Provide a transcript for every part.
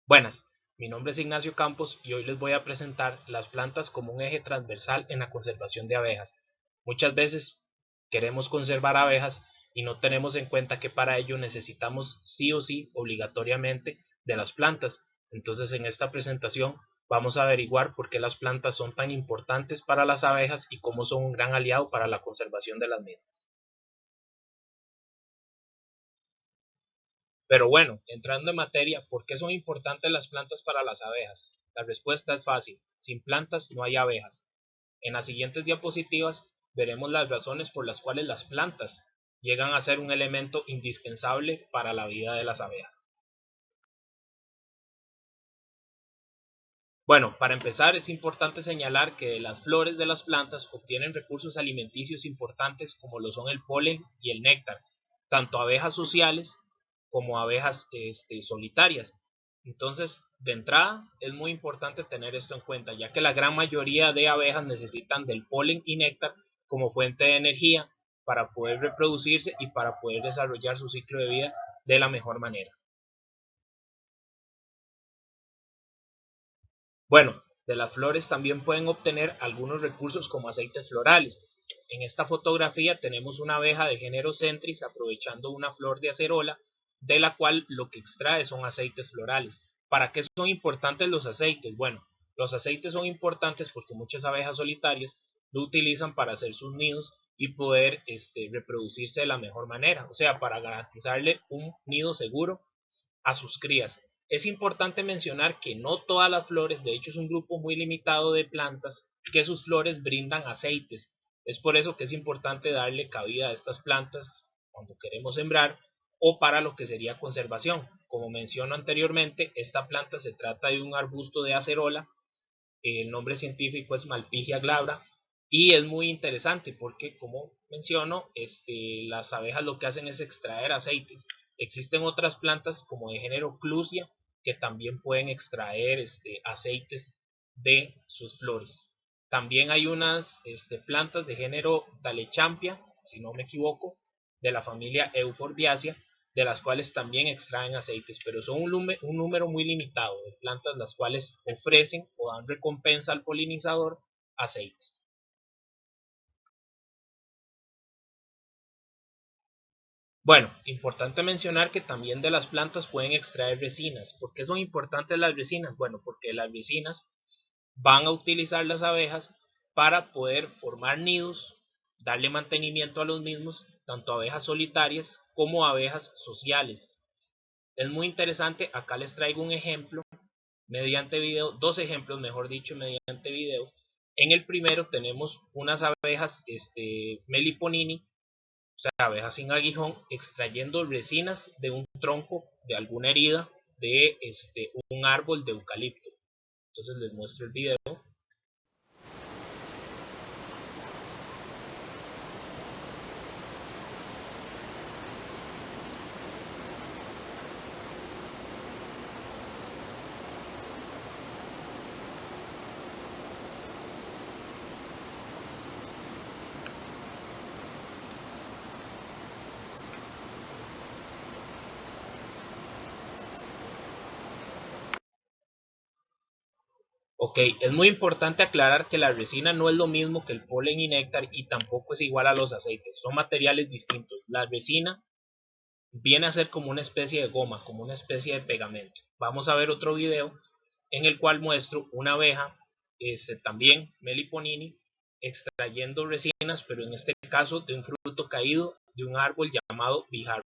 Buenas, mi nombre es Ignacio Campos y hoy les voy a presentar las plantas como un eje transversal en la conservación de abejas. Muchas veces queremos conservar abejas y no tenemos en cuenta que para ello necesitamos sí o sí obligatoriamente de las plantas. Entonces en esta presentación vamos a averiguar por qué las plantas son tan importantes para las abejas y cómo son un gran aliado para la conservación de las mismas. Pero bueno, entrando en materia, ¿por qué son importantes las plantas para las abejas? La respuesta es fácil, sin plantas no hay abejas. En las siguientes diapositivas veremos las razones por las cuales las plantas llegan a ser un elemento indispensable para la vida de las abejas. Bueno, para empezar es importante señalar que de las flores de las plantas obtienen recursos alimenticios importantes como lo son el polen y el néctar, tanto abejas sociales como abejas solitarias. Entonces, de entrada es muy importante tener esto en cuenta, ya que la gran mayoría de abejas necesitan del polen y néctar como fuente de energía para poder reproducirse y para poder desarrollar su ciclo de vida de la mejor manera. Bueno, de las flores también pueden obtener algunos recursos como aceites florales. En esta fotografía tenemos una abeja de género Centris aprovechando una flor de acerola, de la cual lo que extrae son aceites florales. ¿Para qué son importantes los aceites? Bueno, los aceites son importantes porque muchas abejas solitarias lo utilizan para hacer sus nidos y poder reproducirse de la mejor manera, o sea, para garantizarle un nido seguro a sus crías. Es importante mencionar que no todas las flores, de hecho es un grupo muy limitado de plantas que sus flores brindan aceites. Es por eso que es importante darle cabida a estas plantas cuando queremos sembrar o para lo que sería conservación. Como menciono anteriormente, esta planta se trata de un arbusto de acerola, el nombre científico es Malpighia glabra y es muy interesante porque, como menciono, las abejas lo que hacen es extraer aceites. Existen otras plantas como de género Clusia que también pueden extraer aceites de sus flores. También hay unas plantas de género Dalechampia, si no me equivoco, de la familia Euphorbiaceae, de las cuales también extraen aceites, pero son un número muy limitado de plantas las cuales ofrecen o dan recompensa al polinizador aceites. Bueno, importante mencionar que también de las plantas pueden extraer resinas. ¿Por qué son importantes las resinas? Bueno, porque las resinas van a utilizar las abejas para poder formar nidos, darle mantenimiento a los mismos, tanto abejas solitarias como abejas sociales. Es muy interesante, acá les traigo un ejemplo mediante video, dos ejemplos mejor dicho mediante video. En el primero tenemos unas abejas Meliponini, o sea abejas sin aguijón, extrayendo resinas de un tronco de alguna herida de un árbol de eucalipto. Entonces les muestro el video. Ok, es muy importante aclarar que la resina no es lo mismo que el polen y néctar y tampoco es igual a los aceites, son materiales distintos. La resina viene a ser como una especie de goma, como una especie de pegamento. Vamos a ver otro video en el cual muestro una abeja, también Meliponini, extrayendo resinas, pero en este caso de un fruto caído de un árbol llamado bijarro.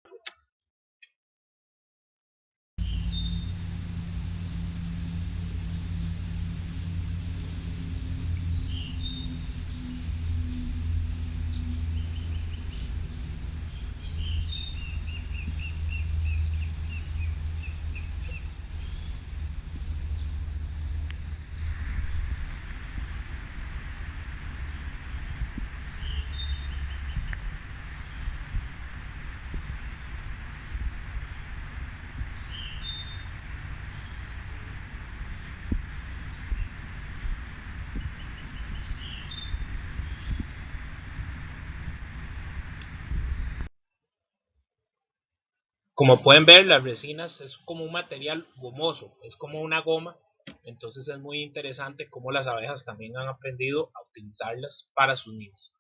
Como pueden ver, las resinas es como un material gomoso, es como una goma, entonces es muy interesante cómo las abejas también han aprendido a utilizarlas para sus nidos.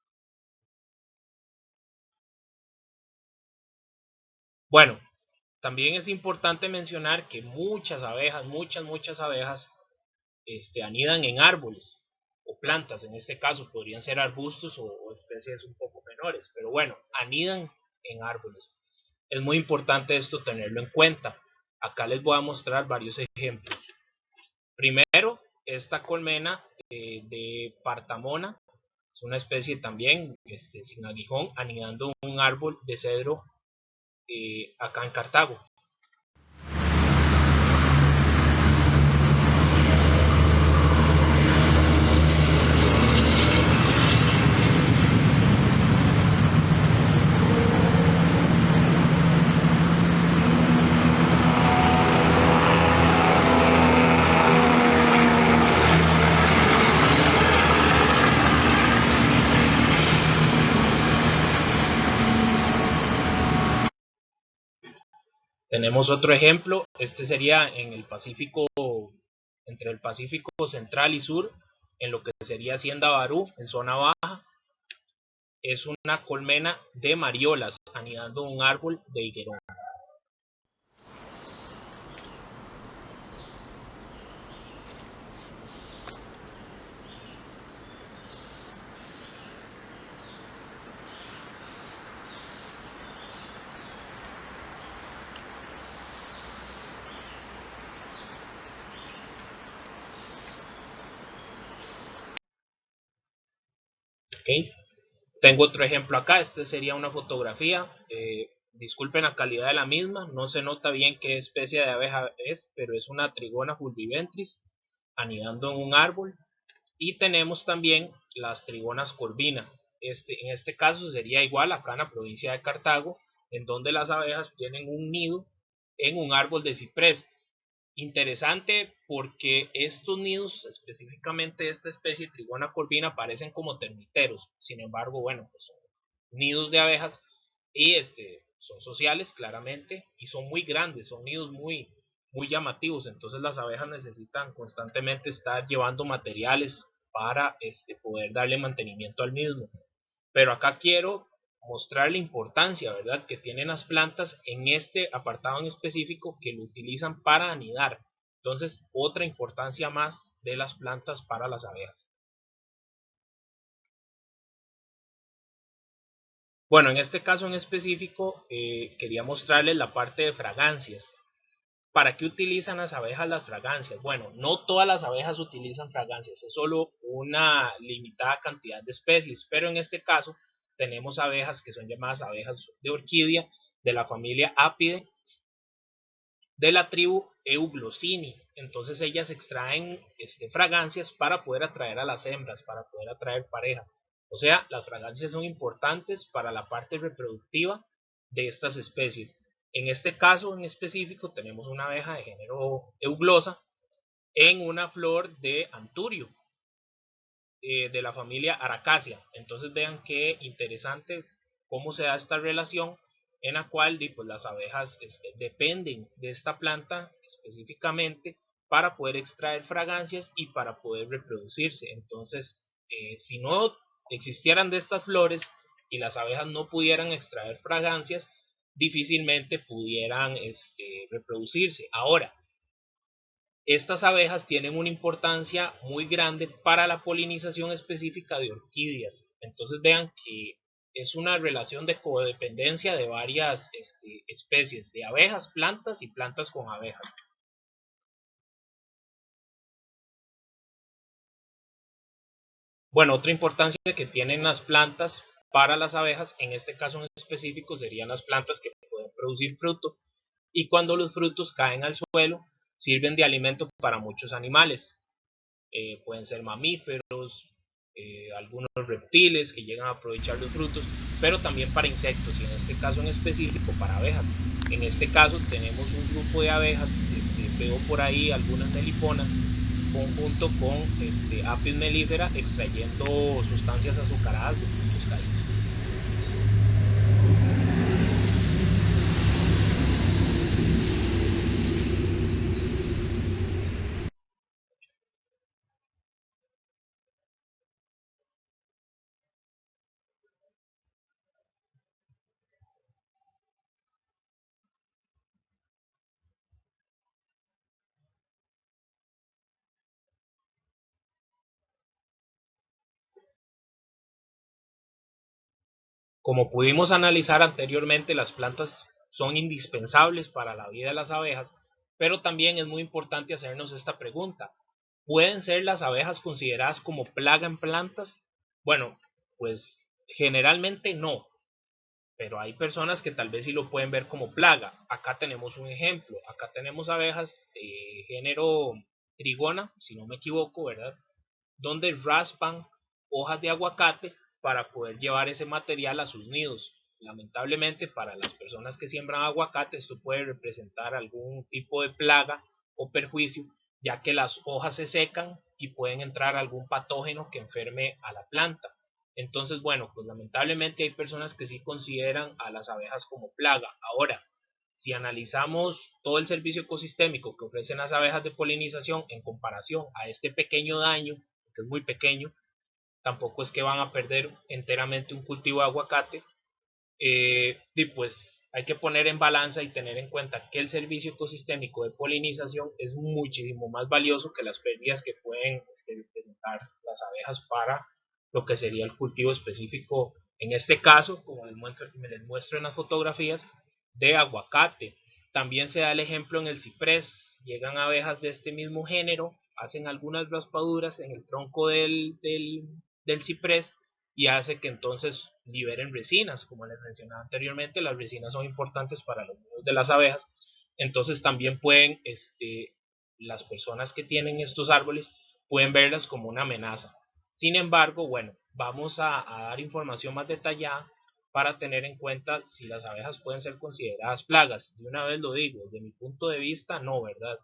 Bueno, también es importante mencionar que muchas abejas, muchas abejas, anidan en árboles o plantas, en este caso podrían ser arbustos o especies un poco menores, pero bueno, anidan en árboles. Es muy importante esto tenerlo en cuenta. Acá les voy a mostrar varios ejemplos. Primero, esta colmena de Partamona, es una especie también sin aguijón, anidando en un árbol de cedro acá en Cartago. Tenemos otro ejemplo, este sería en el Pacífico, entre el Pacífico Central y Sur, en lo que sería Hacienda Barú, en zona baja. Es una colmena de mariolas anidando en un árbol de higuerón. ¿Okay? Tengo otro ejemplo acá, este sería una fotografía, disculpen la calidad de la misma, no se nota bien qué especie de abeja es, pero es una Trigona fulviventris anidando en un árbol. Y tenemos también las trigonas corvina, en este caso sería igual acá en la provincia de Cartago, en donde las abejas tienen un nido en un árbol de ciprés. Interesante porque estos nidos, específicamente esta especie Trigona corvina, parecen como termiteros. Sin embargo, bueno, pues son nidos de abejas y son sociales claramente y son muy grandes, son nidos muy llamativos. Entonces las abejas necesitan constantemente estar llevando materiales para poder darle mantenimiento al mismo. Pero acá quiero mostrar la importancia, ¿verdad?, que tienen las plantas en este apartado en específico, que lo utilizan para anidar. Entonces, otra importancia más de las plantas para las abejas. Bueno, en este caso en específico, quería mostrarles la parte de fragancias. ¿Para qué utilizan las abejas las fragancias? Bueno, no todas las abejas utilizan fragancias, es solo una limitada cantidad de especies, pero en este caso tenemos abejas que son llamadas abejas de orquídea de la familia Apidae de la tribu Euglossini. Entonces ellas extraen fragancias para poder atraer a las hembras, para poder atraer pareja. O sea, las fragancias son importantes para la parte reproductiva de estas especies. En este caso en específico tenemos una abeja de género Euglosa en una flor de anturio de la familia Aracacia. Entonces vean qué interesante cómo se da esta relación en la cual pues, las abejas dependen de esta planta específicamente para poder extraer fragancias y para poder reproducirse. Entonces, si no existieran de estas flores y las abejas no pudieran extraer fragancias, difícilmente pudieran reproducirse. Ahora, estas abejas tienen una importancia muy grande para la polinización específica de orquídeas. Entonces vean que es una relación de codependencia de varias especies de abejas, plantas y plantas con abejas. Bueno, otra importancia que tienen las plantas para las abejas, en este caso en específico, serían las plantas que pueden producir fruto. Y cuando los frutos caen al suelo, sirven de alimento para muchos animales. Pueden ser mamíferos, algunos reptiles que llegan a aprovechar los frutos, pero también para insectos, y en este caso en específico para abejas. En este caso tenemos un grupo de abejas, veo por ahí algunas meliponas, conjunto con Apis mellifera extrayendo sustancias azucaradas de frutos caídos. Como pudimos analizar anteriormente, las plantas son indispensables para la vida de las abejas, pero también es muy importante hacernos esta pregunta: ¿pueden ser las abejas consideradas como plaga en plantas? Bueno, pues generalmente no, pero hay personas que tal vez sí lo pueden ver como plaga. Acá tenemos un ejemplo, acá tenemos abejas de género trigona, si no me equivoco, ¿verdad? Donde raspan hojas de aguacate para poder llevar ese material a sus nidos. Lamentablemente para las personas que siembran aguacate esto puede representar algún tipo de plaga o perjuicio, ya que las hojas se secan y pueden entrar algún patógeno que enferme a la planta. Entonces, bueno, pues lamentablemente hay personas que sí consideran a las abejas como plaga. Ahora, si analizamos todo el servicio ecosistémico que ofrecen las abejas de polinización en comparación a este pequeño daño, que es muy pequeño, tampoco es que van a perder enteramente un cultivo de aguacate, y pues hay que poner en balanza y tener en cuenta que el servicio ecosistémico de polinización es muchísimo más valioso que las pérdidas que pueden presentar las abejas para lo que sería el cultivo específico, en este caso, como les muestro en las fotografías, de aguacate. También se da el ejemplo en el ciprés: llegan abejas de este mismo género, hacen algunas raspaduras en el tronco del ciprés y hace que entonces liberen resinas. Como les mencionaba anteriormente, las resinas son importantes para los nidos de las abejas, entonces también pueden, las personas que tienen estos árboles pueden verlas como una amenaza. Sin embargo, bueno, vamos a dar información más detallada para tener en cuenta si las abejas pueden ser consideradas plagas. De una vez lo digo, desde mi punto de vista, no, ¿verdad?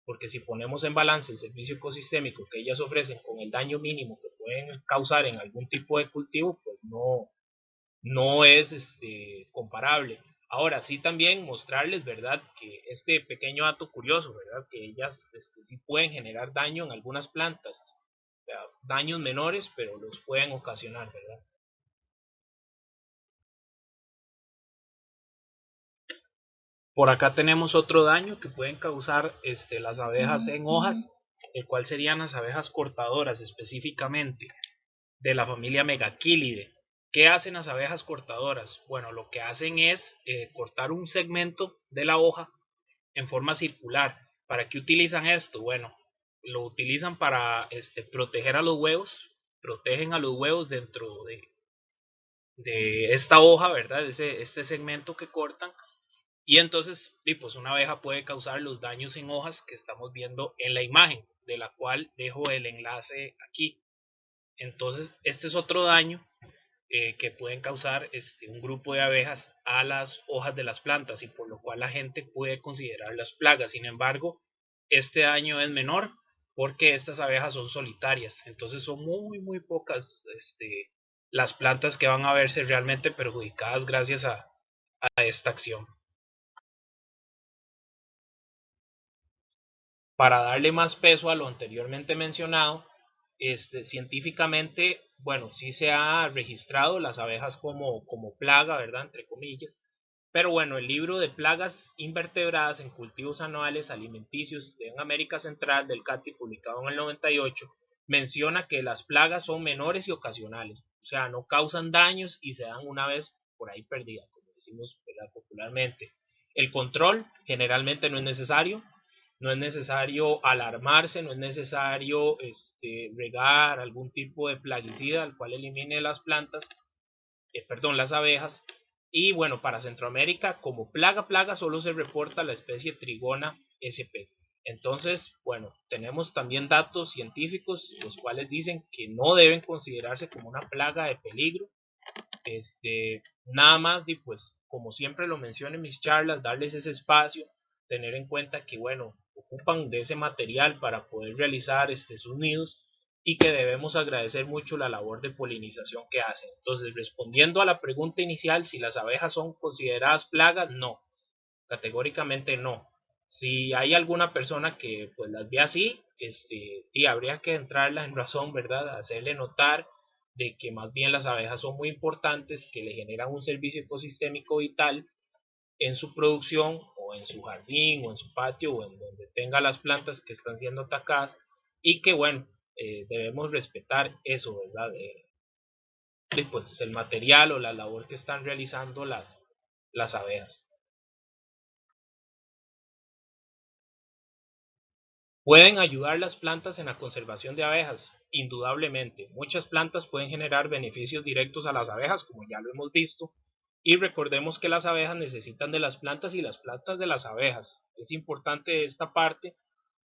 Porque si ponemos en balance el servicio ecosistémico que ellas ofrecen con el daño mínimo que pueden causar en algún tipo de cultivo, pues no es comparable. Ahora sí, también mostrarles, ¿verdad?, que este pequeño dato curioso, ¿verdad?, que ellas sí pueden generar daño en algunas plantas, o sea, daños menores, pero los pueden ocasionar, ¿verdad? Por acá tenemos otro daño que pueden causar las abejas en hojas, el cual serían las abejas cortadoras específicamente, de la familia Megachilidae. ¿Qué hacen las abejas cortadoras? Bueno, lo que hacen es cortar un segmento de la hoja en forma circular. ¿Para qué utilizan esto? Bueno, lo utilizan para proteger a los huevos, protegen a los huevos dentro de esta hoja, ¿verdad? Este segmento que cortan, y entonces pues una abeja puede causar los daños en hojas que estamos viendo en la imagen, de la cual dejo el enlace aquí. Entonces este es otro daño que pueden causar un grupo de abejas a las hojas de las plantas, y por lo cual la gente puede considerar las plagas. Sin embargo, este daño es menor porque estas abejas son solitarias, entonces son muy pocas las plantas que van a verse realmente perjudicadas gracias a esta acción. Para darle más peso a lo anteriormente mencionado, científicamente, bueno, sí se ha registrado las abejas como plaga, ¿verdad?, entre comillas, pero bueno, el libro de plagas invertebradas en cultivos anuales alimenticios de América Central del CATI, publicado en el 98, menciona que las plagas son menores y ocasionales, o sea, no causan daños y se dan una vez por ahí perdida, como decimos, ¿verdad?, popularmente. El control generalmente no es necesario, no es necesario alarmarse, no es necesario regar algún tipo de plaguicida al cual elimine las plantas, perdón, las abejas. Y bueno, para Centroamérica, como plaga solo se reporta la especie Trigona sp. Entonces, bueno, tenemos también datos científicos los cuales dicen que no deben considerarse como una plaga de peligro. Nada más, y pues como siempre lo menciono en mis charlas, darles ese espacio, tener en cuenta que bueno, ocupan de ese material para poder realizar sus nidos, y que debemos agradecer mucho la labor de polinización que hacen. Entonces, respondiendo a la pregunta inicial, si las abejas son consideradas plagas, no, categóricamente no. Si hay alguna persona que pues las ve así, y habría que entrarla en razón, ¿verdad?, hacerle notar de que más bien las abejas son muy importantes, que le generan un servicio ecosistémico vital en su producción, o en su jardín, o en su patio, o en donde tenga las plantas que están siendo atacadas, y que bueno, debemos respetar eso, ¿verdad? pues, el material o la labor que están realizando las abejas. ¿Pueden ayudar las plantas en la conservación de abejas? Indudablemente, muchas plantas pueden generar beneficios directos a las abejas, como ya lo hemos visto, y recordemos que las abejas necesitan de las plantas y las plantas de las abejas. Es importante esta parte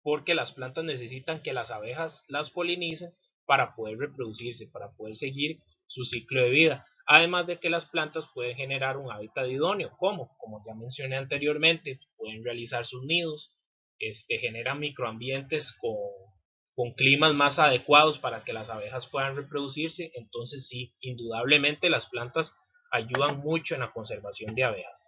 porque las plantas necesitan que las abejas las polinicen para poder reproducirse, para poder seguir su ciclo de vida. Además de que las plantas pueden generar un hábitat idóneo, como ya mencioné anteriormente, pueden realizar sus nidos, generan microambientes con climas más adecuados para que las abejas puedan reproducirse. Entonces sí, indudablemente las plantas ayudan mucho en la conservación de abejas.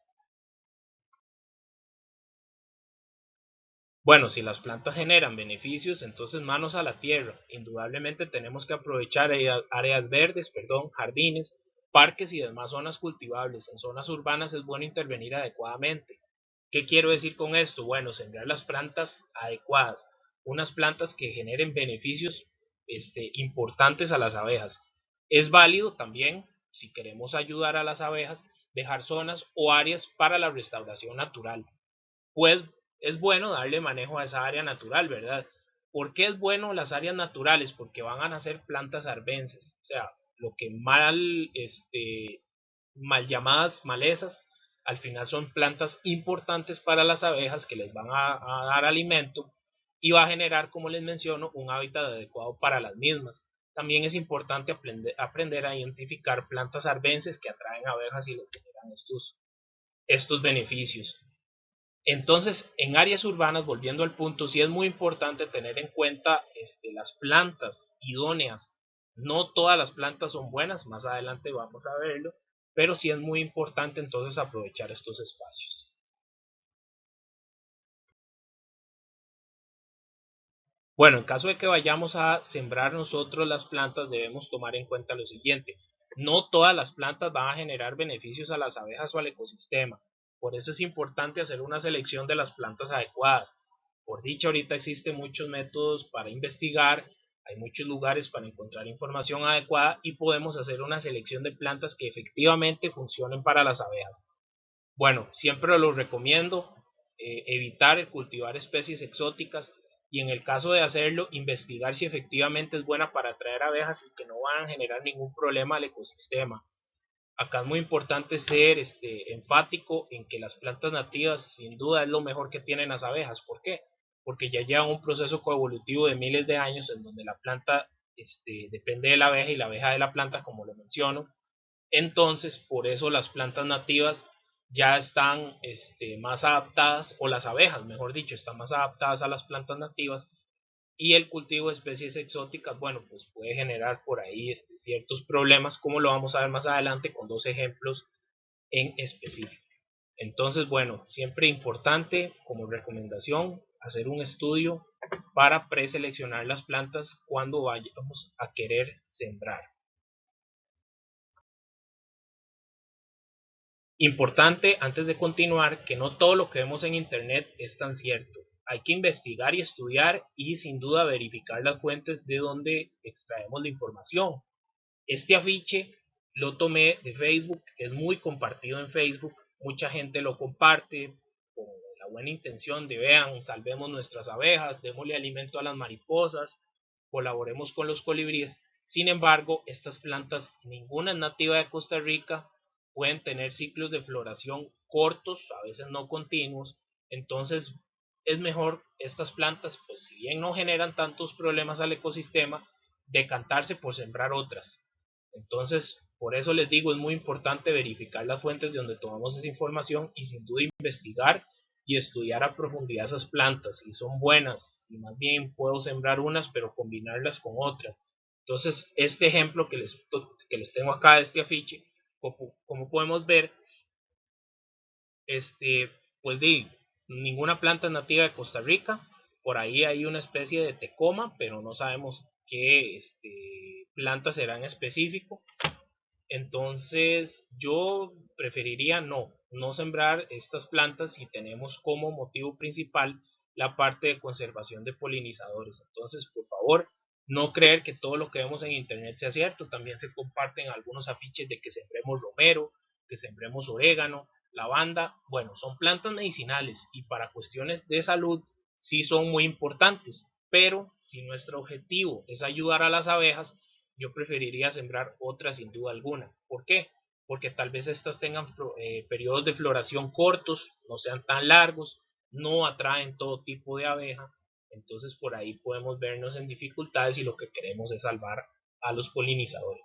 Bueno, si las plantas generan beneficios, entonces manos a la tierra. Indudablemente tenemos que aprovechar áreas verdes, jardines, parques y demás zonas cultivables. En zonas urbanas es bueno intervenir adecuadamente. ¿Qué quiero decir con esto? Bueno, sembrar las plantas adecuadas, unas plantas que generen beneficios importantes a las abejas. Es válido también, si queremos ayudar a las abejas, dejar zonas o áreas para la restauración natural, pues es bueno darle manejo a esa área natural, ¿verdad? ¿Por qué es bueno las áreas naturales? Porque van a nacer plantas arbences, o sea, lo que mal llamadas malezas, al final son plantas importantes para las abejas que les van a dar alimento y va a generar, como les menciono, un hábitat adecuado para las mismas. También es importante aprender a identificar plantas arbences que atraen abejas y les generan estos beneficios. Entonces, en áreas urbanas, volviendo al punto, sí es muy importante tener en cuenta las plantas idóneas. No todas las plantas son buenas, más adelante vamos a verlo, pero sí es muy importante entonces aprovechar estos espacios. Bueno, en caso de que vayamos a sembrar nosotros las plantas, debemos tomar en cuenta lo siguiente. No todas las plantas van a generar beneficios a las abejas o al ecosistema. Por eso es importante hacer una selección de las plantas adecuadas. Por dicho, ahorita existen muchos métodos para investigar, hay muchos lugares para encontrar información adecuada y podemos hacer una selección de plantas que efectivamente funcionen para las abejas. Bueno, siempre lo recomiendo, evitar el cultivar especies exóticas y en el caso de hacerlo, investigar si efectivamente es buena para atraer abejas y que no van a generar ningún problema al ecosistema. Acá es muy importante ser enfático en que las plantas nativas sin duda es lo mejor que tienen las abejas. ¿Por qué? Porque ya llevan un proceso coevolutivo de miles de años en donde la planta depende de la abeja y la abeja de la planta, como lo menciono. Entonces, por eso las plantas nativas ya están más adaptadas, o las abejas, mejor dicho, están más adaptadas a las plantas nativas y el cultivo de especies exóticas, bueno, pues puede generar por ahí ciertos problemas, como lo vamos a ver más adelante con dos ejemplos en específico. Entonces, bueno, siempre importante como recomendación hacer un estudio para preseleccionar las plantas cuando vayamos a querer sembrar. Importante, antes de continuar, que no todo lo que vemos en internet es tan cierto. Hay que investigar y estudiar y sin duda verificar las fuentes de donde extraemos la información. Este afiche lo tomé de Facebook, es muy compartido en Facebook, mucha gente lo comparte con la buena intención de vean, salvemos nuestras abejas, démosle alimento a las mariposas, colaboremos con los colibríes. Sin embargo, estas plantas, ninguna es nativa de Costa Rica, pueden tener ciclos de floración cortos, a veces no continuos, entonces es mejor estas plantas, pues si bien no generan tantos problemas al ecosistema, decantarse por sembrar otras. Entonces, por eso les digo, es muy importante verificar las fuentes de donde tomamos esa información y sin duda investigar y estudiar a profundidad esas plantas, si son buenas, si más bien puedo sembrar unas pero combinarlas con otras. Entonces, este ejemplo que les tengo acá de este afiche, como podemos ver, pues ninguna planta es nativa de Costa Rica, por ahí hay una especie de tecoma, pero no sabemos qué planta será en específico. Entonces yo preferiría no sembrar estas plantas si tenemos como motivo principal la parte de conservación de polinizadores. Entonces, por favor, No creer que todo lo que vemos en internet sea cierto. También se comparten algunos afiches de que sembremos romero, que sembremos orégano, lavanda. Bueno, son plantas medicinales y para cuestiones de salud sí son muy importantes, pero si nuestro objetivo es ayudar a las abejas, yo preferiría sembrar otras sin duda alguna. ¿Por qué? Porque tal vez estas tengan periodos de floración cortos, no sean tan largos, no atraen todo tipo de abeja. Entonces por ahí podemos vernos en dificultades y lo que queremos es salvar a los polinizadores.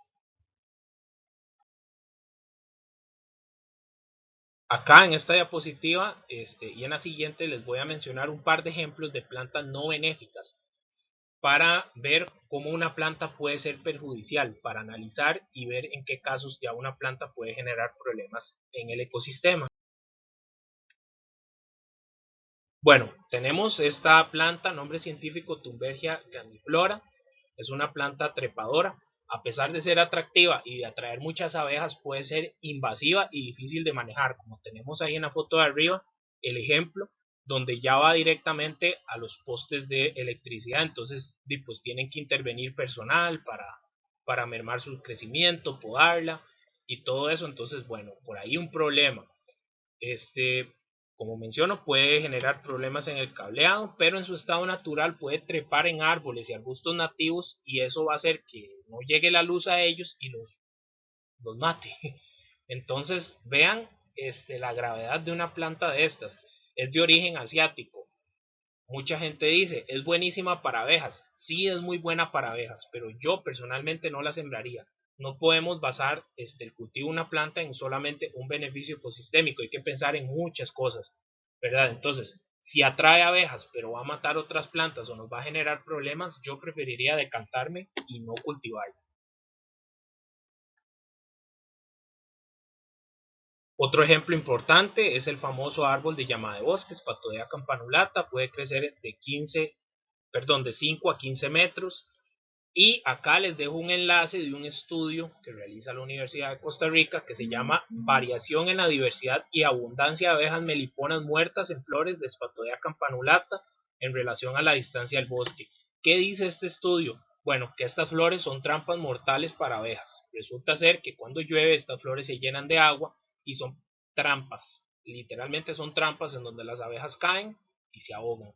Acá en esta diapositiva y en la siguiente les voy a mencionar un par de ejemplos de plantas no benéficas para ver cómo una planta puede ser perjudicial, para analizar y ver en qué casos ya una planta puede generar problemas en el ecosistema. Bueno, tenemos esta planta, nombre científico Thunbergia grandiflora, es una planta trepadora. A pesar de ser atractiva y de atraer muchas abejas, puede ser invasiva y difícil de manejar, como tenemos ahí en la foto de arriba, el ejemplo, donde ya va directamente a los postes de electricidad. Entonces pues tienen que intervenir personal para mermar su crecimiento, podarla y todo eso. Entonces bueno, por ahí un problema. Como menciono, puede generar problemas en el cableado, pero en su estado natural puede trepar en árboles y arbustos nativos y eso va a hacer que no llegue la luz a ellos y los mate. Entonces vean la gravedad de una planta de estas. Es de origen asiático. Mucha gente dice, es buenísima para abejas. Sí, es muy buena para abejas, pero yo personalmente no la sembraría. No podemos basar el cultivo de una planta en solamente un beneficio ecosistémico. Hay que pensar en muchas cosas, ¿verdad? Entonces, si atrae abejas, pero va a matar otras plantas o nos va a generar problemas, yo preferiría decantarme y no cultivarla. Otro ejemplo importante es el famoso árbol de llama de bosques, Phatodea campanulata. Puede crecer de 5 a 15 metros. Y acá les dejo un enlace de un estudio que realiza la Universidad de Costa Rica que se llama Variación en la diversidad y abundancia de abejas meliponas muertas en flores de Sphathodea campanulata en relación a la distancia del bosque. ¿Qué dice este estudio? Bueno, que estas flores son trampas mortales para abejas. Resulta ser que cuando llueve estas flores se llenan de agua y son trampas. Literalmente son trampas en donde las abejas caen y se ahogan.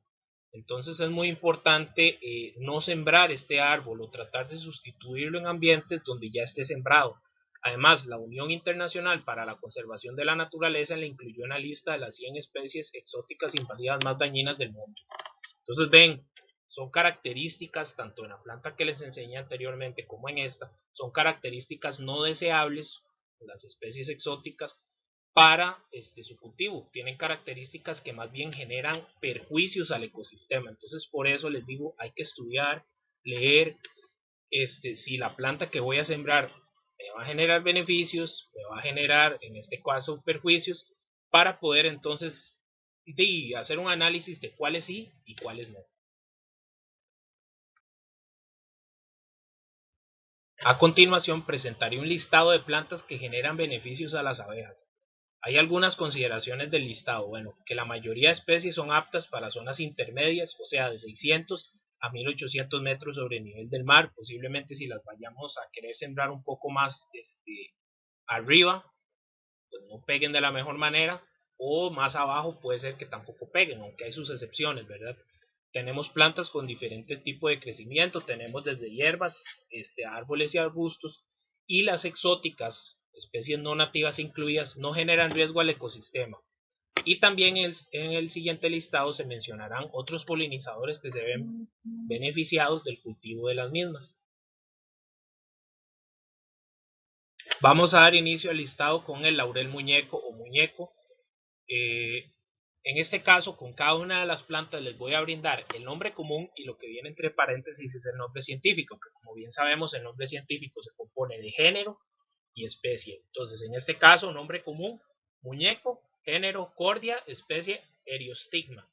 Entonces es muy importante no sembrar este árbol o tratar de sustituirlo en ambientes donde ya esté sembrado. Además, la Unión Internacional para la Conservación de la Naturaleza le incluyó en la lista de las 100 especies exóticas invasivas más dañinas del mundo. Entonces ven, son características, tanto en la planta que les enseñé anteriormente como en esta, son características no deseables, las especies exóticas, para su cultivo. Tienen características que más bien generan perjuicios al ecosistema. Entonces por eso les digo, hay que estudiar, leer, si la planta que voy a sembrar me va a generar beneficios, me va a generar en este caso perjuicios, para poder entonces hacer un análisis de cuáles sí y cuáles no. A continuación presentaré un listado de plantas que generan beneficios a las abejas. Hay algunas consideraciones del listado. Bueno, que la mayoría de especies son aptas para zonas intermedias, o sea, de 600 a 1800 metros sobre el nivel del mar. Posiblemente si las vayamos a querer sembrar un poco más arriba, pues no peguen de la mejor manera, o más abajo puede ser que tampoco peguen, aunque hay sus excepciones, ¿verdad? Tenemos plantas con diferentes tipos de crecimiento, tenemos desde hierbas, árboles y arbustos, y las exóticas, especies no nativas incluidas, no generan riesgo al ecosistema. Y también en el siguiente listado se mencionarán otros polinizadores que se ven beneficiados del cultivo de las mismas. Vamos a dar inicio al listado con el laurel muñeco o muñeco. En este caso, con cada una de las plantas les voy a brindar el nombre común y lo que viene entre paréntesis es el nombre científico, que como bien sabemos el nombre científico se compone de género y especie. Entonces, en este caso, nombre común, muñeco, género, cordia, especie, eriostigma.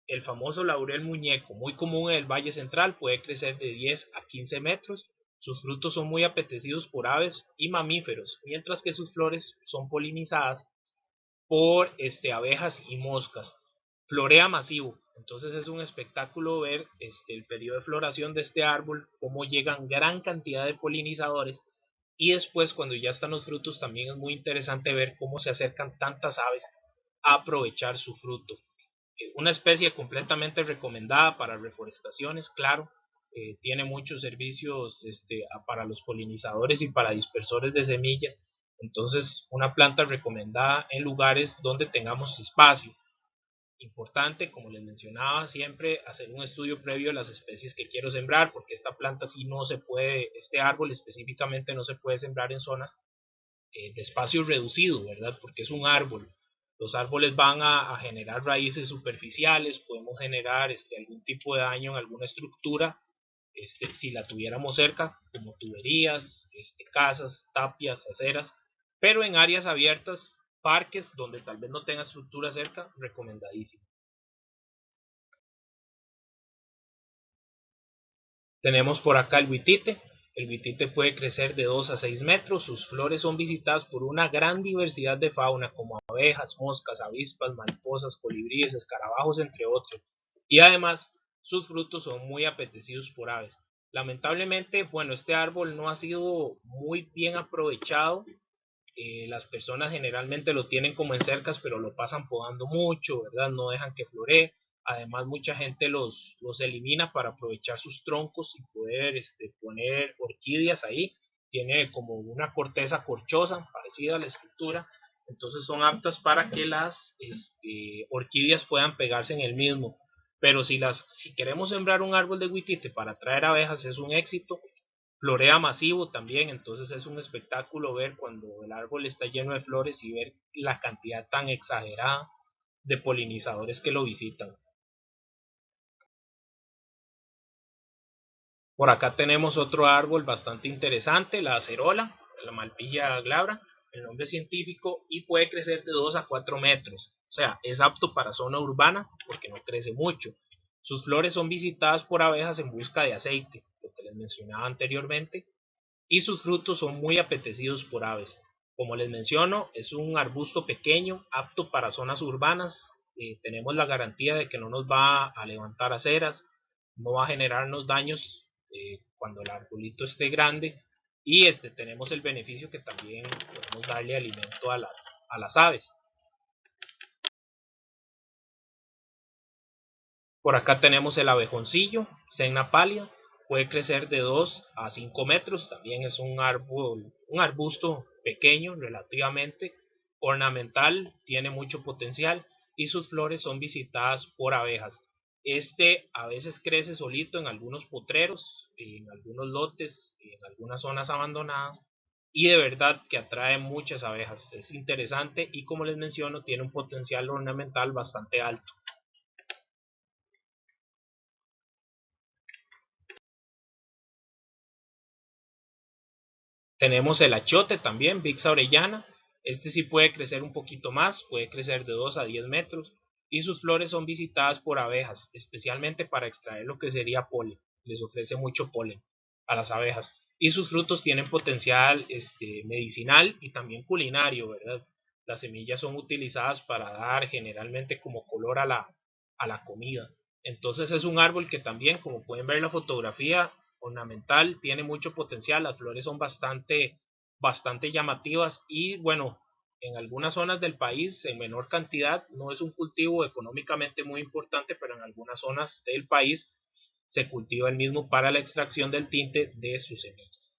El famoso laurel muñeco, muy común en el Valle Central, puede crecer de 10 a 15 metros. Sus frutos son muy apetecidos por aves y mamíferos, mientras que sus flores son polinizadas por abejas y moscas. Florea masivo. Entonces es un espectáculo ver el periodo de floración de este árbol, cómo llegan gran cantidad de polinizadores, y después cuando ya están los frutos también es muy interesante ver cómo se acercan tantas aves a aprovechar su fruto. Una especie completamente recomendada para reforestaciones, claro, tiene muchos servicios para los polinizadores y para dispersores de semillas, entonces una planta recomendada en lugares donde tengamos espacio. Importante, como les mencionaba, siempre hacer un estudio previo de las especies que quiero sembrar, porque esta planta sí no se puede, este árbol específicamente no se puede sembrar en zonas de espacio reducido, ¿verdad? Porque es un árbol. Los árboles van a generar raíces superficiales, podemos generar algún tipo de daño en alguna estructura, si la tuviéramos cerca, como tuberías, casas, tapias, aceras, pero en áreas abiertas, parques donde tal vez no tenga estructura cerca, recomendadísimo. Tenemos por acá el huitite. El huitite puede crecer de 2 a 6 metros. Sus flores son visitadas por una gran diversidad de fauna como abejas, moscas, avispas, mariposas, colibríes, escarabajos, entre otros. Y además, sus frutos son muy apetecidos por aves. Lamentablemente, bueno, este árbol no ha sido muy bien aprovechado. Las personas generalmente lo tienen como en cercas, pero lo pasan podando mucho, ¿verdad? No dejan que floree. Además, mucha gente los elimina para aprovechar sus troncos y poder poner orquídeas ahí. Tiene como una corteza corchosa, parecida a la estructura. Entonces son aptas para que las orquídeas puedan pegarse en el mismo. Pero si queremos sembrar un árbol de huitite para atraer abejas, es un éxito. Florea masivo también, entonces es un espectáculo ver cuando el árbol está lleno de flores y ver la cantidad tan exagerada de polinizadores que lo visitan. Por acá tenemos otro árbol bastante interesante, la acerola, la malpilla glabra, el nombre científico, y puede crecer de 2 a 4 metros. O sea, es apto para zona urbana porque no crece mucho. Sus flores son visitadas por abejas en busca de aceite, lo que les mencionaba anteriormente, y sus frutos son muy apetecidos por aves. Como les menciono, es un arbusto pequeño, apto para zonas urbanas. Tenemos la garantía de que no nos va a levantar aceras, no va a generarnos daños cuando el arbolito esté grande, y tenemos el beneficio que también podemos darle alimento a las aves. Por acá tenemos el abejoncillo, Senna pálida, puede crecer de 2 a 5 metros, también es un árbol, un arbusto pequeño relativamente, ornamental, tiene mucho potencial y sus flores son visitadas por abejas. A veces crece solito en algunos potreros, en algunos lotes, en algunas zonas abandonadas, y de verdad que atrae muchas abejas. Es interesante y, como les menciono, tiene un potencial ornamental bastante alto. Tenemos el achiote también, Vix orellana. Este sí puede crecer un poquito más, puede crecer de 2 a 10 metros, y sus flores son visitadas por abejas, especialmente para extraer lo que sería polen. Les ofrece mucho polen a las abejas. Y sus frutos tienen potencial medicinal y también culinario, ¿verdad? Las semillas son utilizadas para dar generalmente como color a la comida. Entonces es un árbol que también, como pueden ver en la fotografía, ornamental, tiene mucho potencial, las flores son bastante llamativas y, bueno, en algunas zonas del país en menor cantidad, no es un cultivo económicamente muy importante, pero en algunas zonas del país se cultiva el mismo para la extracción del tinte de sus semillas.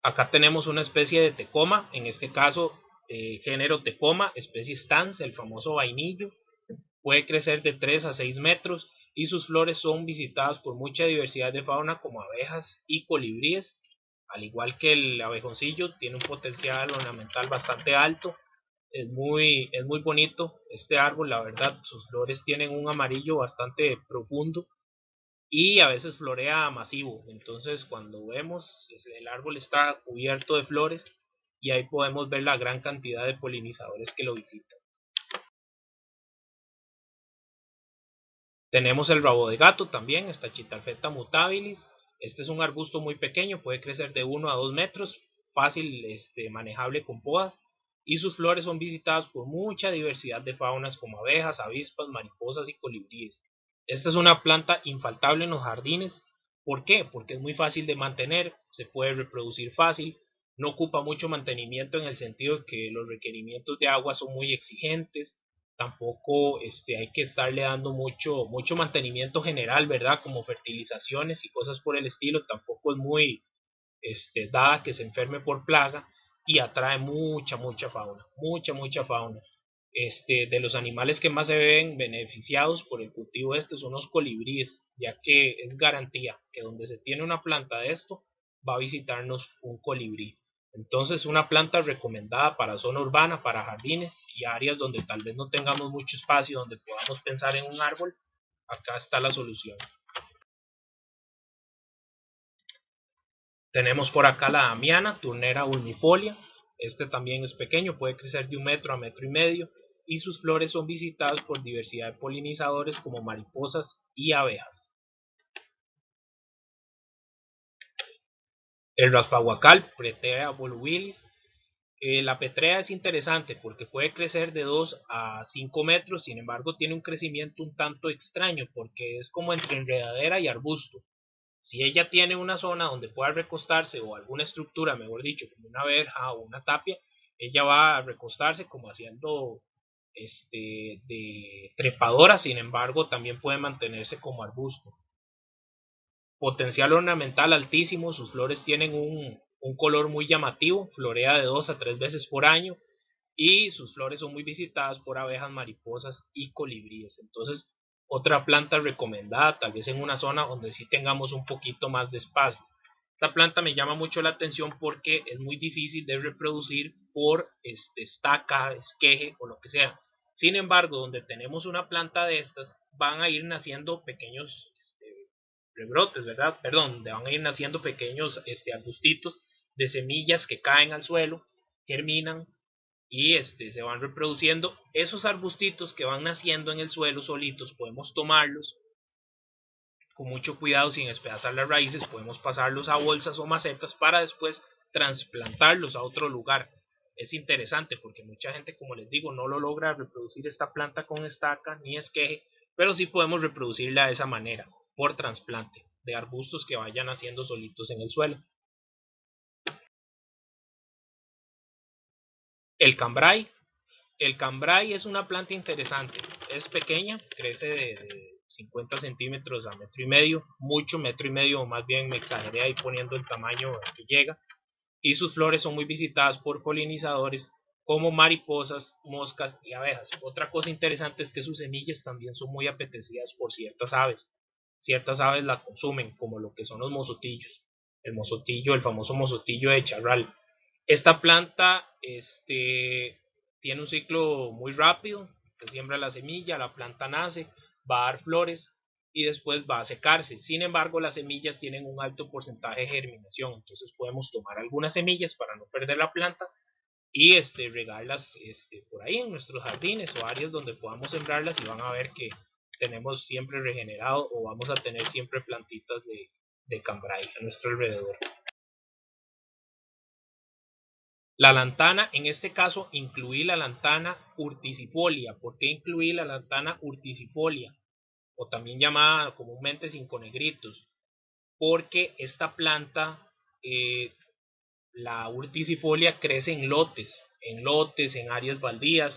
Acá tenemos una especie de tecoma, en este caso género tecoma, especie stans, el famoso vainillo. Puede crecer de 3 a 6 metros y sus flores son visitadas por mucha diversidad de fauna como abejas y colibríes. Al igual que el abejoncillo, tiene un potencial ornamental bastante alto. Es muy bonito este árbol, la verdad. Sus flores tienen un amarillo bastante profundo y a veces florea masivo. Entonces, cuando vemos, el árbol está cubierto de flores y ahí podemos ver la gran cantidad de polinizadores que lo visitan. Tenemos el rabo de gato también, Stachytapeta mutabilis. Este es un arbusto muy pequeño, puede crecer de 1 a 2 metros, fácil manejable con podas. y sus flores son visitadas por mucha diversidad de faunas como abejas, avispas, mariposas y colibríes. Esta es una planta infaltable en los jardines. ¿Por qué? Porque es muy fácil de mantener, se puede reproducir fácil, no ocupa mucho mantenimiento en el sentido de que los requerimientos de agua son muy exigentes, tampoco hay que estarle dando mucho mantenimiento general, ¿verdad? Como fertilizaciones y cosas por el estilo, tampoco es muy dada que se enferme por plaga y atrae mucha fauna. De los animales que más se ven beneficiados por el cultivo son los colibríes, ya que es garantía que donde se tiene una planta de esto va a visitarnos un colibrí. Entonces, una planta recomendada para zona urbana, para jardines y áreas donde tal vez no tengamos mucho espacio, donde podamos pensar en un árbol, acá está la solución. Tenemos por acá la damiana, Turnera ulmifolia. Este también es pequeño, puede crecer de 1 metro a 1,5 metros y sus flores son visitadas por diversidad de polinizadores como mariposas y abejas. El raspahuacal, Pretera volubilis. La petrea es interesante porque puede crecer de 2 a 5 metros, sin embargo tiene un crecimiento un tanto extraño porque es como entre enredadera y arbusto. Si ella tiene una zona donde pueda recostarse o alguna estructura, mejor dicho, como una verja o una tapia, ella va a recostarse como haciendo de trepadora, sin embargo también puede mantenerse como arbusto. Potencial ornamental altísimo, sus flores tienen un color muy llamativo, florea de 2 a 3 veces por año y sus flores son muy visitadas por abejas, mariposas y colibríes. Entonces, otra planta recomendada, tal vez en una zona donde sí tengamos un poquito más de espacio. Esta planta me llama mucho la atención porque es muy difícil de reproducir por estaca, esqueje o lo que sea. Sin embargo, donde tenemos una planta de estas, van a ir naciendo pequeños rebrotes, ¿verdad? Perdón, van a ir naciendo pequeños arbustitos de semillas que caen al suelo, germinan y se van reproduciendo. Esos arbustitos que van naciendo en el suelo solitos podemos tomarlos con mucho cuidado sin despedazar las raíces, podemos pasarlos a bolsas o macetas para después trasplantarlos a otro lugar. Es interesante porque mucha gente, como les digo, no lo logra reproducir esta planta con estaca ni esqueje, pero sí podemos reproducirla de esa manera, por trasplante de arbustos que vayan haciendo solitos en el suelo. El cambray. El cambray es una planta interesante, es pequeña, crece de 50 centímetros a 1,5 metros, mucho 1,5 metros, o más bien me exageré ahí poniendo el tamaño que llega, y sus flores son muy visitadas por polinizadores como mariposas, moscas y abejas. Otra cosa interesante es que sus semillas también son muy apetecidas por ciertas aves la consumen, como lo que son los mozotillos, el famoso mozotillo de charral. Esta planta tiene un ciclo muy rápido, se siembra la semilla, la planta nace, va a dar flores y después va a secarse. Sin embargo, las semillas tienen un alto porcentaje de germinación, entonces podemos tomar algunas semillas para no perder la planta y regarlas por ahí en nuestros jardines o áreas donde podamos sembrarlas, y van a ver que tenemos siempre regenerado o vamos a tener siempre plantitas de cambray a nuestro alrededor. La lantana, en este caso incluí la lantana urticifolia. ¿Por qué incluí la lantana urticifolia? O también llamada comúnmente cinco negritos. Porque esta planta, la urticifolia, crece en lotes, en áreas baldías,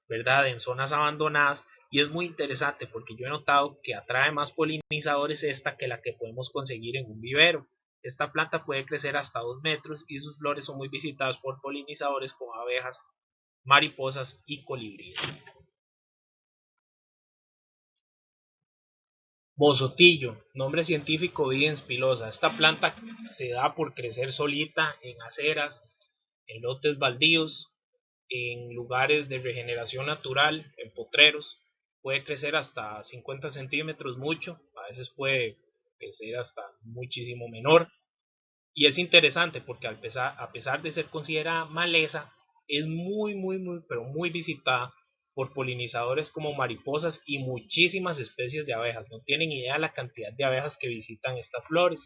¿verdad? En zonas abandonadas. Y es muy interesante porque yo he notado que atrae más polinizadores esta que la que podemos conseguir en un vivero. Esta planta puede crecer hasta 2 metros y sus flores son muy visitadas por polinizadores como abejas, mariposas y colibríes. Bosotillo, nombre científico Videns pilosa. Esta planta se da por crecer solita en aceras, en lotes baldíos, en lugares de regeneración natural, en potreros. Puede crecer hasta 50 centímetros mucho, a veces puede crecer hasta muchísimo menor. Y es interesante porque a pesar de ser considerada maleza, es pero muy visitada por polinizadores como mariposas y muchísimas especies de abejas. No tienen idea la cantidad de abejas que visitan estas flores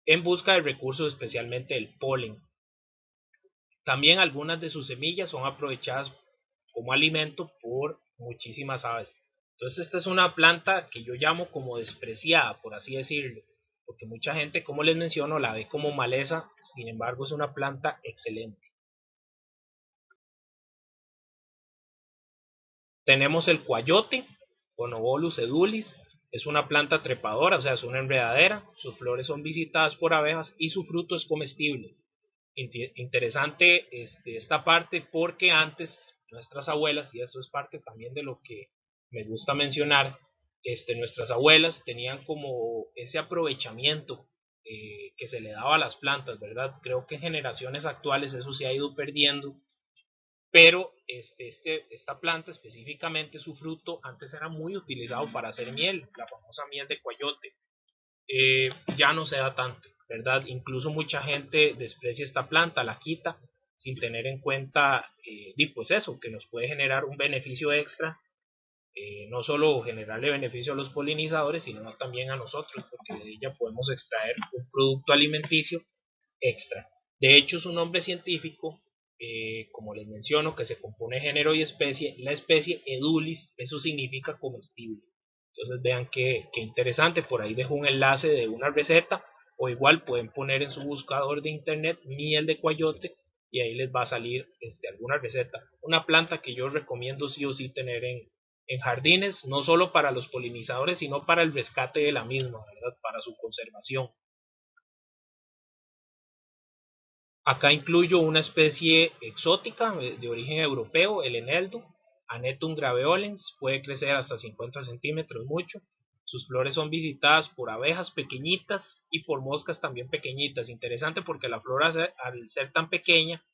en busca de recursos, especialmente el polen. También algunas de sus semillas son aprovechadas como alimento por muchísimas aves. Entonces esta es una planta que yo llamo como despreciada, por así decirlo, porque mucha gente, como les menciono, la ve como maleza, sin embargo es una planta excelente. Tenemos el cuayote, Conobolus edulis, es una planta trepadora, o sea, es una enredadera, sus flores son visitadas por abejas y su fruto es comestible. Interesante esta parte porque antes nuestras abuelas, y eso es parte también de lo que me gusta mencionar, nuestras abuelas tenían como ese aprovechamiento que se le daba a las plantas, ¿verdad? Creo que en generaciones actuales eso se ha ido perdiendo, pero esta planta específicamente, su fruto, antes era muy utilizado para hacer miel, la famosa miel de coyote. Ya no se da tanto, ¿verdad? Incluso mucha gente desprecia esta planta, la quita, sin tener en cuenta, pues eso, que nos puede generar un beneficio extra, no solo generarle beneficio a los polinizadores, sino también a nosotros, porque de ella podemos extraer un producto alimenticio extra. De hecho, su nombre científico, como les menciono, que se compone de género y especie, la especie Edulis, eso significa comestible. Entonces vean qué interesante, por ahí dejo un enlace de una receta, o igual pueden poner en su buscador de internet miel de coyote y ahí les va a salir alguna receta. Una planta que yo recomiendo sí o sí tener en jardines, no solo para los polinizadores, sino para el rescate de la misma, ¿verdad? Para su conservación. Acá incluyo una especie exótica de origen europeo, el eneldo, Anetum graveolens, puede crecer hasta 50 centímetros mucho. Sus flores son visitadas por abejas pequeñitas y por moscas también pequeñitas. Interesante porque la flor al ser tan pequeña,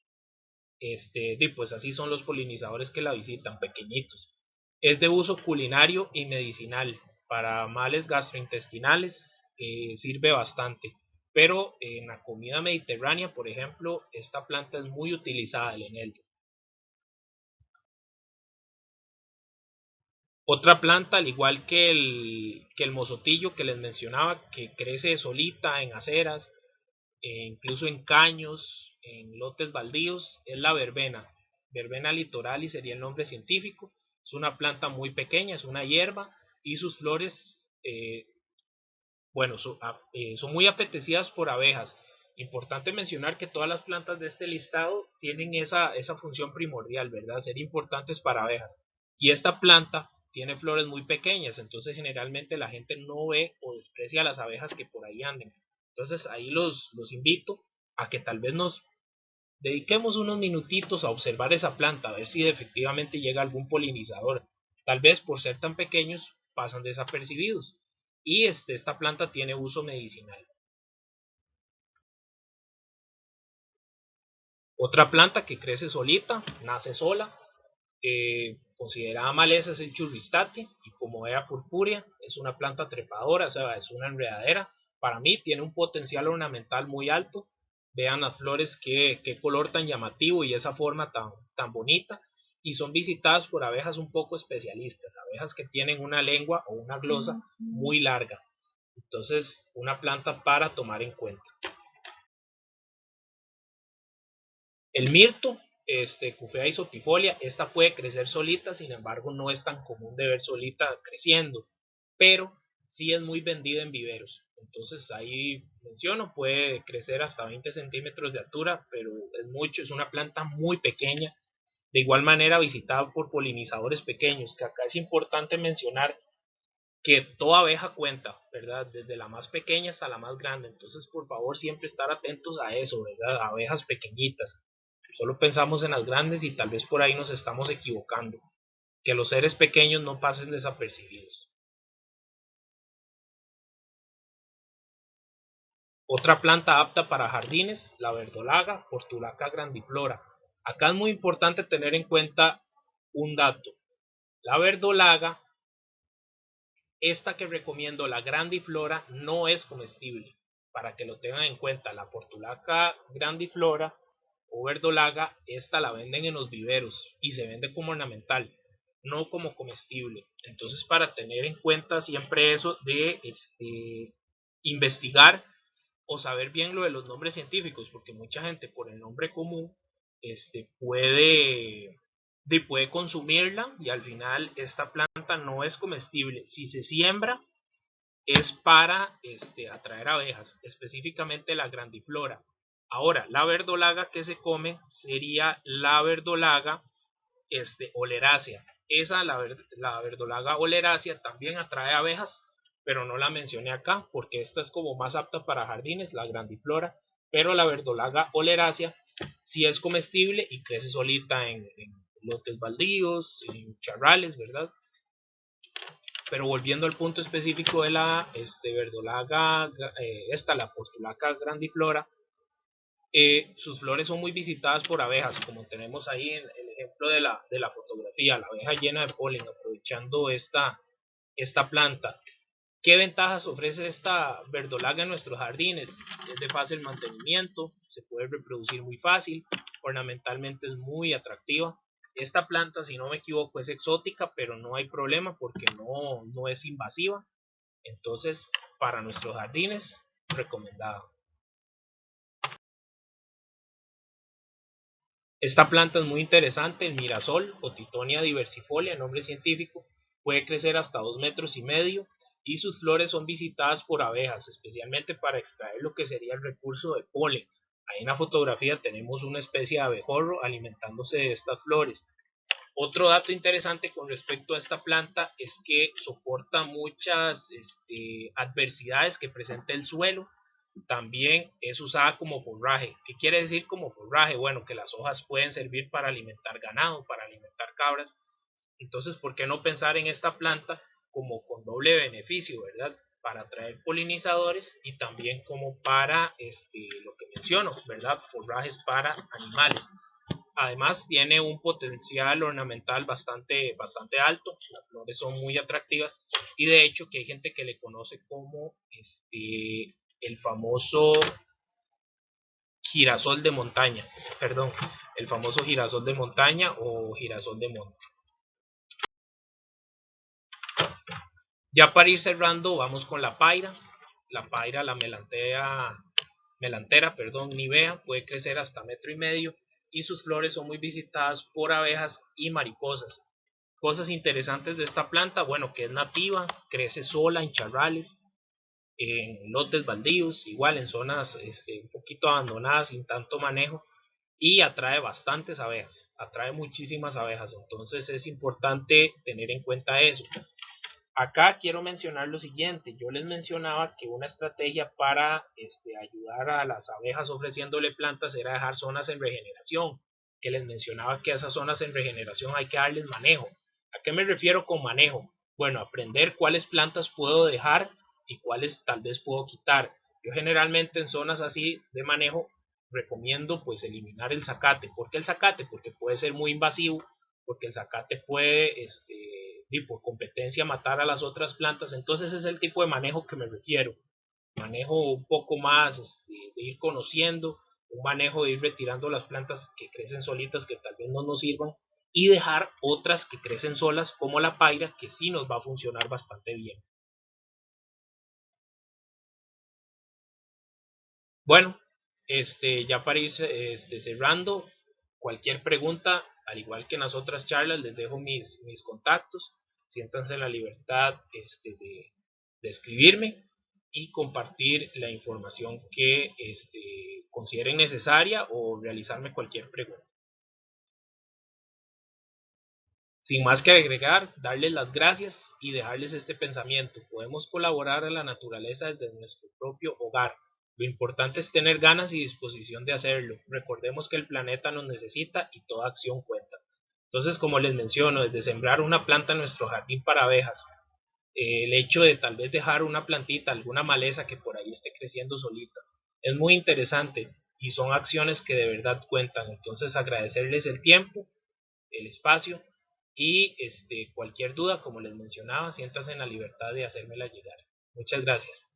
pues así son los polinizadores que la visitan, pequeñitos. Es de uso culinario y medicinal. Para males gastrointestinales sirve bastante. Pero en la comida mediterránea, por ejemplo, esta planta es muy utilizada, el eneldo. Otra planta, al igual que el mozotillo que les mencionaba, que crece solita en aceras, incluso en caños, en lotes baldíos, es la verbena. Verbena litoralis sería el nombre científico. Es una planta muy pequeña, es una hierba y sus flores, eh, bueno, son muy apetecidas por abejas. Importante mencionar que todas las plantas de este listado tienen esa función primordial, ¿verdad? Ser importantes para abejas. Y esta planta tiene flores muy pequeñas, entonces generalmente la gente no ve o desprecia a las abejas que por ahí anden. Entonces ahí los invito a que tal vez nos dediquemos unos minutitos a observar esa planta, a ver si efectivamente llega algún polinizador. Tal vez por ser tan pequeños pasan desapercibidos. Y esta planta tiene uso medicinal. Otra planta que crece solita, nace sola, considerada maleza es el churristate y como era purpúrea, es una planta trepadora, o sea, es una enredadera. Para mí tiene un potencial ornamental muy alto. Vean las flores, qué color tan llamativo y esa forma tan bonita. Y son visitadas por abejas un poco especialistas, abejas que tienen una lengua o una glosa muy larga. Entonces, una planta para tomar en cuenta. El mirto, Cufea isotifolia, esta puede crecer solita, sin embargo no es tan común de ver solita creciendo, pero sí es muy vendida en viveros. Entonces ahí menciono, puede crecer hasta 20 centímetros de altura, pero es mucho, es una planta muy pequeña. De igual manera visitada por polinizadores pequeños, que acá es importante mencionar que toda abeja cuenta, ¿verdad? Desde la más pequeña hasta la más grande. Entonces, por favor, siempre estar atentos a eso, ¿verdad? A abejas pequeñitas. Solo pensamos en las grandes y tal vez por ahí nos estamos equivocando. Que los seres pequeños no pasen desapercibidos. Otra planta apta para jardines, la verdolaga, Portulaca grandiflora. Acá es muy importante tener en cuenta un dato. La verdolaga, esta que recomiendo, la grandiflora, no es comestible. Para que lo tengan en cuenta, la Portulaca grandiflora o verdolaga, esta la venden en los viveros y se vende como ornamental, no como comestible. Entonces, para tener en cuenta siempre eso de investigar o saber bien lo de los nombres científicos, porque mucha gente por el nombre común puede consumirla, y al final esta planta no es comestible. Si se siembra es para atraer abejas, específicamente la grandiflora. Ahora, la verdolaga que se come sería la verdolaga oleracea. La verdolaga oleracea también atrae abejas, pero no la mencioné acá porque esta es como más apta para jardines, la grandiflora, pero la verdolaga oleracea sí es comestible y crece solita en lotes baldíos, en charrales, ¿verdad? Pero volviendo al punto específico de la verdolaga, la portulaca grandiflora, sus flores son muy visitadas por abejas, como tenemos ahí en el ejemplo de la fotografía, la abeja llena de polen, aprovechando esta planta. ¿Qué ventajas ofrece esta verdolaga en nuestros jardines? Es de fácil mantenimiento, se puede reproducir muy fácil, ornamentalmente es muy atractiva. Esta planta, si no me equivoco, es exótica, pero no hay problema porque no es invasiva. Entonces, para nuestros jardines, recomendada. Esta planta es muy interesante, el mirasol o Titonia diversifolia, nombre científico, puede crecer hasta 2,5 metros y sus flores son visitadas por abejas, especialmente para extraer lo que sería el recurso de polen. Ahí en la fotografía tenemos una especie de abejorro alimentándose de estas flores. Otro dato interesante con respecto a esta planta es que soporta muchas adversidades que presenta el suelo. También es usada como forraje. ¿Qué quiere decir como forraje? Bueno, que las hojas pueden servir para alimentar ganado, para alimentar cabras. Entonces, ¿por qué no pensar en esta planta como con doble beneficio, verdad? Para atraer polinizadores y también como para lo que menciono, ¿verdad? Forrajes para animales. Además, tiene un potencial ornamental bastante alto, las flores son muy atractivas y de hecho que hay gente que le conoce como el famoso girasol de montaña, perdón, el famoso girasol de montaña o girasol de monte. Ya para ir cerrando, vamos con la paira. La melantera, nivea, puede crecer hasta 1,5 metros y sus flores son muy visitadas por abejas y mariposas. Cosas interesantes de esta planta, bueno, que es nativa, crece sola en charrales, en lotes baldíos, igual en zonas un poquito abandonadas, sin tanto manejo, y atrae bastantes abejas, atrae muchísimas abejas, entonces es importante tener en cuenta eso. Acá quiero mencionar lo siguiente, yo les mencionaba que una estrategia para ayudar a las abejas ofreciéndole plantas era dejar zonas en regeneración, que les mencionaba que a esas zonas en regeneración hay que darles manejo. ¿A qué me refiero con manejo? Bueno, aprender cuáles plantas puedo dejar y cuáles tal vez puedo quitar. Yo generalmente en zonas así de manejo recomiendo pues eliminar el zacate. ¿Por qué el zacate? Porque puede ser muy invasivo, porque el zacate puede y por competencia matar a las otras plantas. Entonces es el tipo de manejo que me refiero, manejo un poco más de ir conociendo, un manejo de ir retirando las plantas que crecen solitas que tal vez no nos sirvan y dejar otras que crecen solas como la paira que sí nos va a funcionar bastante bien. Bueno, ya para ir cerrando, cualquier pregunta, al igual que en las otras charlas, les dejo mis contactos. Siéntanse en la libertad de escribirme y compartir la información que consideren necesaria o realizarme cualquier pregunta. Sin más que agregar, darles las gracias y dejarles este pensamiento. Podemos colaborar a la naturaleza desde nuestro propio hogar. Lo importante es tener ganas y disposición de hacerlo. Recordemos que el planeta nos necesita y toda acción cuenta. Entonces, como les menciono, desde sembrar una planta en nuestro jardín para abejas, el hecho de tal vez dejar una plantita, alguna maleza que por ahí esté creciendo solita, es muy interesante y son acciones que de verdad cuentan. Entonces, agradecerles el tiempo, el espacio y cualquier duda, como les mencionaba, siéntanse en la libertad de hacérmela llegar. Muchas gracias.